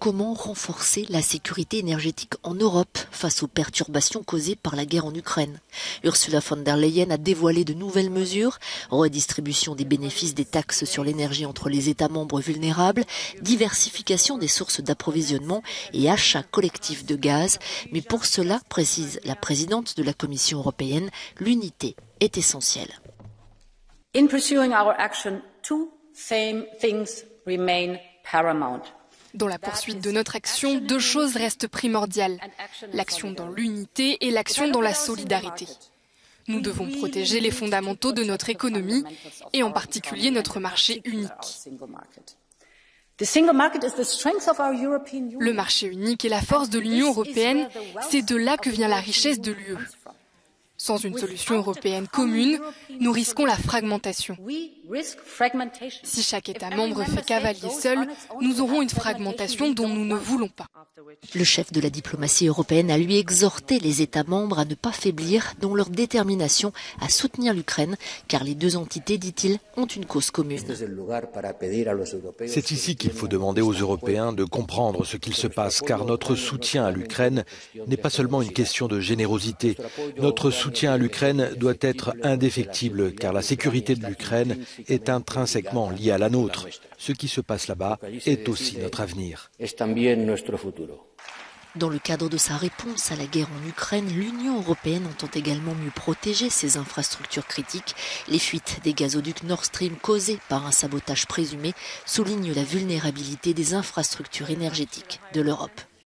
comment renforcer la sécurité énergétique en Europe face aux perturbations causées par la guerre en Ukraine. Ursula von der Leyen a dévoilé de nouvelles mesures, redistribution des bénéfices des taxes sur l'énergie entre les États membres vulnérables, diversification des sources d'approvisionnement et achat collectif de gaz. Mais pour cela, précise la présidente de la Commission européenne, l'unité est essentielle. In pursuing our action, two same things remain paramount. Dans la poursuite de notre action, deux choses restent primordiales. L'action dans l'unité et l'action dans la solidarité. Nous devons protéger les fondamentaux de notre économie et en particulier notre marché unique. Le marché unique est la force de l'Union européenne, c'est de là que vient la richesse de l'UE. Sans une solution européenne commune, nous risquons la fragmentation. Si chaque État membre fait cavalier seul, nous aurons une fragmentation dont nous ne voulons pas. Le chef de la diplomatie européenne a lui exhorté les États membres à ne pas faiblir dans leur détermination à soutenir l'Ukraine, car les deux entités, dit-il, ont une cause commune. C'est ici qu'il faut demander aux Européens de comprendre ce qu'il se passe, car notre soutien à l'Ukraine n'est pas seulement une question de générosité. Notre soutien à l'Ukraine doit être indéfectible, car la sécurité de l'Ukraine est intrinsèquement liée à la nôtre. Ce qui se passe là-bas est aussi notre avenir. Dans le cadre de sa réponse à la guerre en Ukraine, l'Union européenne entend également mieux protéger ses infrastructures critiques. Les fuites des gazoducs Nord Stream causées par un sabotage présumé soulignent la vulnérabilité des infrastructures énergétiques de l'Europe.